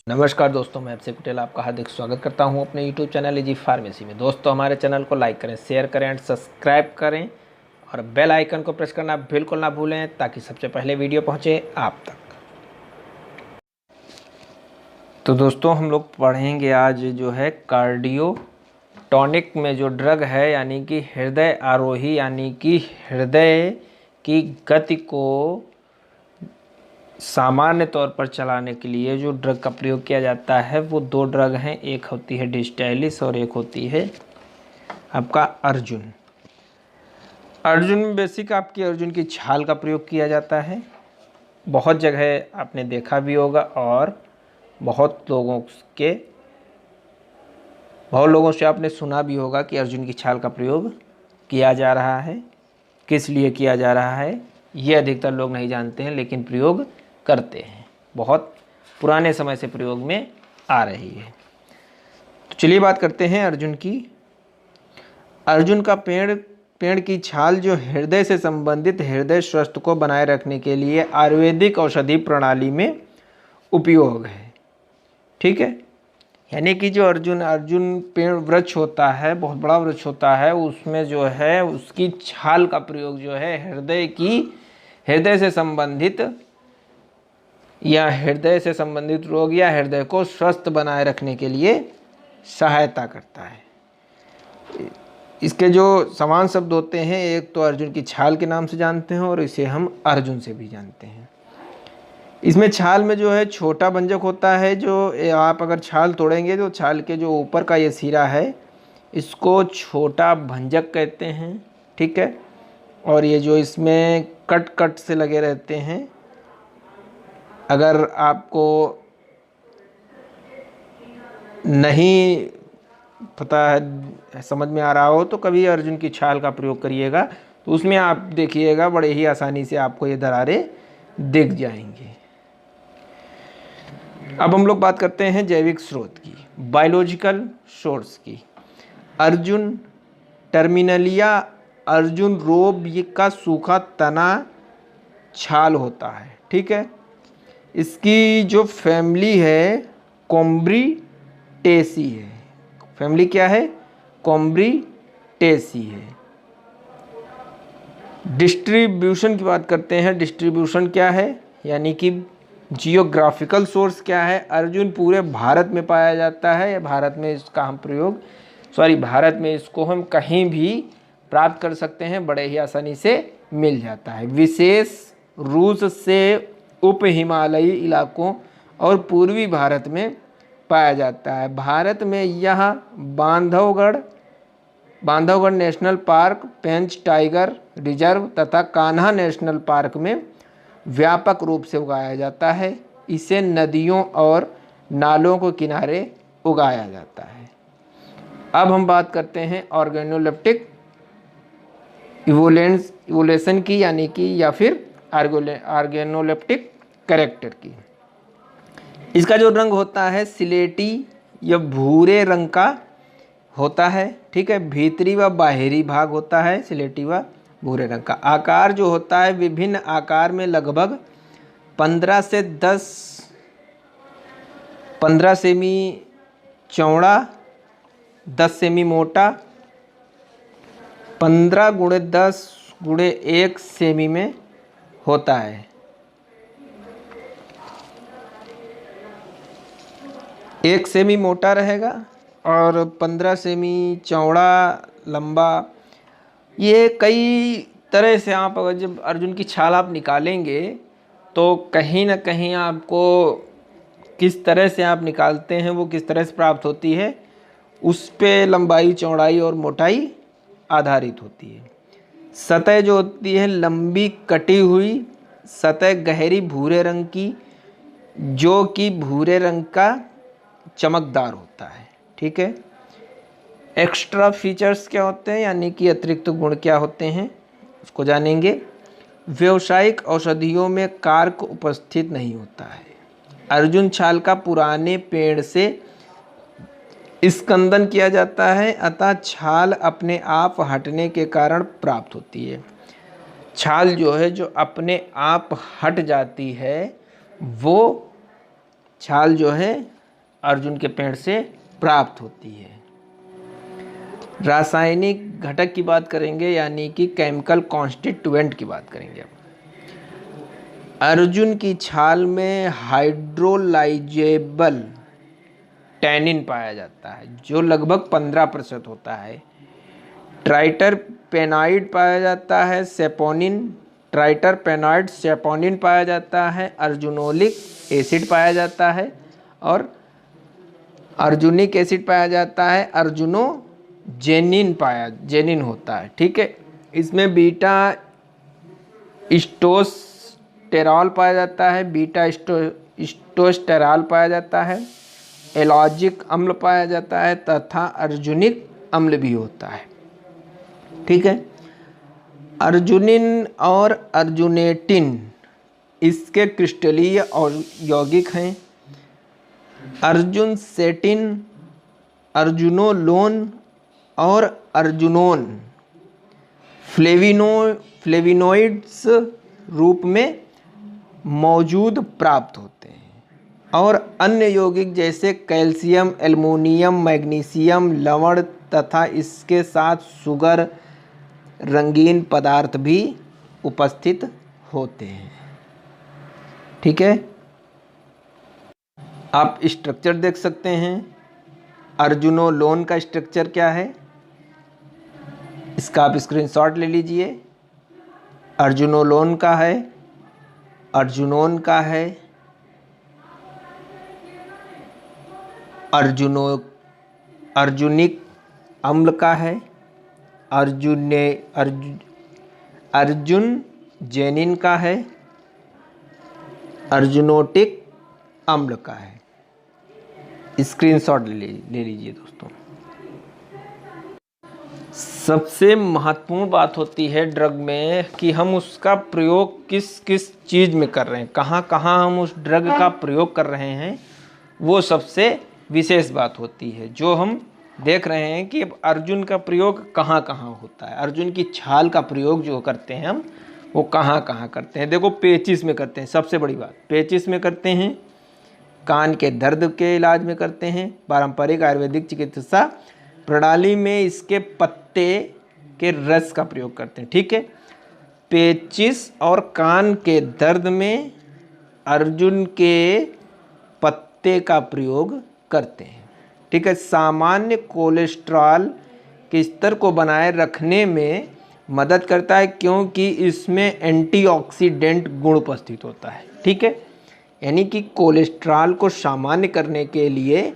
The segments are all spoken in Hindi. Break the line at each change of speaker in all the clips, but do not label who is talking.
नमस्कार दोस्तों, मैं आपसे पटेल आपका हार्दिक स्वागत करता हूं अपने YouTube चैनल इजी फार्मेसी में। दोस्तों, हमारे चैनल को लाइक करें, शेयर करें एंड सब्सक्राइब करें और बेल आइकन को प्रेस करना बिल्कुल ना भूलें ताकि सबसे पहले वीडियो पहुंचे आप तक। तो दोस्तों, हम लोग पढ़ेंगे आज जो है कार्डियो टॉनिक में जो ड्रग है यानी कि हृदय आरोही यानी कि हृदय की गति को सामान्य तौर पर चलाने के लिए जो ड्रग का प्रयोग किया जाता है वो दो ड्रग हैं। एक होती है डिस्टेलिस और एक होती है आपका अर्जुन। अर्जुन में बेसिक आपकी अर्जुन की छाल का प्रयोग किया जाता है। बहुत जगह आपने देखा भी होगा और बहुत लोगों से आपने सुना भी होगा कि अर्जुन की छाल का प्रयोग किया जा रहा है। किस लिए किया जा रहा है ये अधिकतर लोग नहीं जानते हैं, लेकिन प्रयोग करते हैं। बहुत पुराने समय से प्रयोग में आ रही है। तो चलिए बात करते हैं अर्जुन की। अर्जुन का पेड़ की छाल जो हृदय से संबंधित हृदय स्वास्थ्य को बनाए रखने के लिए आयुर्वेदिक औषधि प्रणाली में उपयोग है। ठीक है, यानी कि जो अर्जुन पेड़ वृक्ष होता है, बहुत बड़ा वृक्ष होता है, उसमें जो है उसकी छाल का प्रयोग जो है हृदय से संबंधित रोग या हृदय को स्वस्थ बनाए रखने के लिए सहायता करता है। इसके जो समान शब्द होते हैं, एक तो अर्जुन की छाल के नाम से जानते हैं और इसे हम अर्जुन से भी जानते हैं। इसमें छाल में जो है छोटा भंजक होता है, जो आप अगर छाल तोड़ेंगे तो छाल के जो ऊपर का ये सिरा है इसको छोटा भंजक कहते हैं। ठीक है, और ये जो इसमें कट से लगे रहते हैं, अगर आपको नहीं पता है, समझ में आ रहा हो तो कभी अर्जुन की छाल का प्रयोग करिएगा, तो उसमें आप देखिएगा बड़े ही आसानी से आपको ये दरारें दिख जाएंगी। अब हम लोग बात करते हैं जैविक स्रोत की, बायोलॉजिकल सोर्स की। अर्जुन टर्मिनलिया अर्जुन रोब का सूखा तना छाल होता है। ठीक है, इसकी जो फैमिली है कॉम्ब्रीटेसी है। फैमिली क्या है? कॉम्ब्रीटेसी है। डिस्ट्रीब्यूशन की बात करते हैं। डिस्ट्रीब्यूशन क्या है, यानी कि जियोग्राफिकल सोर्स क्या है? अर्जुन पूरे भारत में पाया जाता है। भारत में इसको हम कहीं भी प्राप्त कर सकते हैं, बड़े ही आसानी से मिल जाता है। विशेष रूस से उप हिमालयी इलाकों और पूर्वी भारत में पाया जाता है। भारत में यह बांधवगढ़ नेशनल पार्क, पेंच टाइगर रिजर्व तथा कान्हा नेशनल पार्क में व्यापक रूप से उगाया जाता है। इसे नदियों और नालों के किनारे उगाया जाता है। अब हम बात करते हैं ऑर्गेनोलेप्टिक इवोल्यूशन की, यानी कि या फिर ऑर्गेनोलेप्टिक कैरेक्टर की। इसका जो रंग होता है सिलेटी या भूरे रंग का होता है। ठीक है, भीतरी व बाहरी भाग होता है सिलेटी व भूरे रंग का। आकार जो होता है विभिन्न आकार में, लगभग 15 सेमी चौड़ा, 10 सेमी मोटा, 15 × 10 × 1 सेमी में होता है। 1 सेमी मोटा रहेगा और 15 सेमी चौड़ा लंबा। ये कई तरह से आप अगर जब अर्जुन की छाल आप निकालेंगे तो कहीं ना कहीं आपको किस तरह से आप निकालते हैं, वो किस तरह से प्राप्त होती है, उस पे लंबाई, चौड़ाई और मोटाई आधारित होती है। सतह जो होती है लंबी कटी हुई सतह, गहरी भूरे रंग की, जो कि भूरे रंग का चमकदार होता है। ठीक है, एक्स्ट्रा फीचर्स क्या होते हैं, यानी कि अतिरिक्त गुण क्या होते हैं, उसको जानेंगे। व्यावसायिक औषधियों में कारक उपस्थित नहीं होता है। अर्जुन छाल का पुराने पेड़ से स्कंदन किया जाता है, अतः छाल अपने आप हटने के कारण प्राप्त होती है। छाल जो है जो अपने आप हट जाती है, वो छाल जो है अर्जुन के पेड़ से प्राप्त होती है। रासायनिक घटक की बात करेंगे, यानी कि केमिकल कॉन्स्टिट्यूएंट की बात करेंगे। अर्जुन की छाल में हाइड्रोलाइजेबल टैनिन पाया जाता है जो लगभग 15% होता है। ट्राइटरपेनाइड पाया जाता है, सेपोनिन, ट्राइटरपेनाइड सेपोनिन पाया जाता है, अर्जुनोलिक एसिड पाया जाता है और अर्जुनिक एसिड पाया जाता है, जेनिन होता है। ठीक है, इसमें बीटा स्टोस्टेरॉल पाया जाता है, बीटा स्टोस्टेरॉल पाया जाता है, एलॉजिक अम्ल पाया जाता है तथा अर्जुनिक अम्ल भी होता है। ठीक है, अर्जुनिन और अर्जुनेटिन इसके क्रिस्टलीय और यौगिक हैं। अर्जुनसेटिन, अर्जुनोलोन और अर्जुनोन फ्लेविनोइड्स रूप में मौजूद प्राप्त होते हैं और अन्य यौगिक जैसे कैल्शियम, एल्युमिनियम, मैग्नीशियम, लवण तथा इसके साथ शुगर, रंगीन पदार्थ भी उपस्थित होते हैं। ठीक है, आप स्ट्रक्चर देख सकते हैं। अर्जुनोलोन का स्ट्रक्चर क्या है, इसका आप स्क्रीनशॉट ले लीजिए। अर्जुनोलोन का है, अर्जुनोन का है, अर्जुनिक अम्ल का है, अर्जुन जेनिन का है, अर्जुनोटिक अम्ल का है। स्क्रीनशॉट ले लीजिए दोस्तों। सबसे महत्वपूर्ण बात होती है ड्रग में कि हम उसका प्रयोग किस किस चीज़ में कर रहे हैं, कहाँ कहाँ हम उस ड्रग का प्रयोग कर रहे हैं, वो सबसे विशेष बात होती है। जो हम देख रहे हैं कि अब अर्जुन का प्रयोग कहाँ कहाँ होता है, अर्जुन की छाल का प्रयोग जो करते हैं हम वो कहाँ कहाँ करते हैं। देखो, पेचिस में करते हैं, सबसे बड़ी बात पेचिस में करते हैं, कान के दर्द के इलाज में करते हैं, पारंपरिक आयुर्वेदिक चिकित्सा प्रणाली में इसके पत्ते के रस का प्रयोग करते हैं। ठीक है, पेचिस और कान के दर्द में अर्जुन के पत्ते का प्रयोग करते हैं। ठीक है, सामान्य कोलेस्ट्रॉल के स्तर को बनाए रखने में मदद करता है क्योंकि इसमें एंटीऑक्सीडेंट गुण उपस्थित होता है। ठीक है, यानी कि कोलेस्ट्रॉल को सामान्य करने के लिए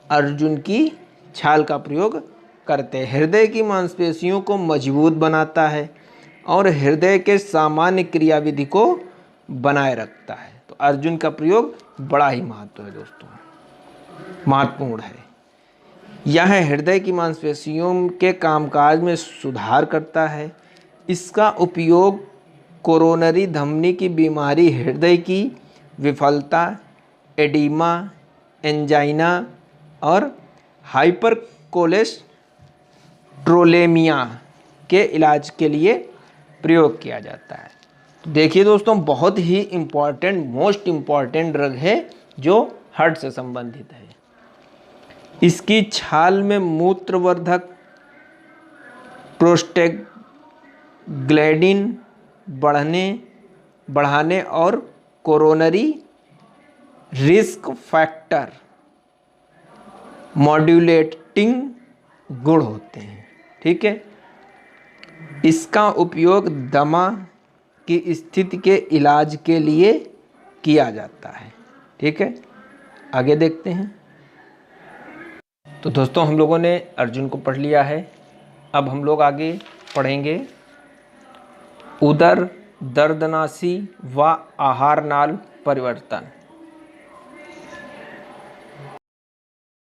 अर्जुन की छाल का प्रयोग करते हैं। हृदय की मांसपेशियों को मजबूत बनाता है और हृदय के सामान्य क्रियाविधि को बनाए रखता है। तो अर्जुन का प्रयोग बड़ा ही महत्व है दोस्तों, महत्वपूर्ण है। यह हृदय की मांसपेशियों के कामकाज में सुधार करता है। इसका उपयोग कोरोनरी धमनी की बीमारी, हृदय की विफलता, एडिमा, एंजाइना और हाइपर कोलेस्ट्रोलेमिया के इलाज के लिए प्रयोग किया जाता है। तो देखिए दोस्तों, बहुत ही इम्पॉर्टेंट, मोस्ट इम्पॉर्टेंट ड्रग है जो हार्ट से संबंधित है। इसकी छाल में मूत्रवर्धक, प्रोस्टेग्लैंडिन बढ़ाने और कोरोनरी रिस्क फैक्टर मॉड्यूलेटिंग गुण होते हैं। ठीक है, इसका उपयोग दमा की स्थिति के इलाज के लिए किया जाता है। ठीक है, आगे देखते हैं। तो दोस्तों, हम लोगों ने अर्जुन को पढ़ लिया है। अब हम लोग आगे पढ़ेंगे उदर दर्दनाशी व आहार नाल परिवर्तन।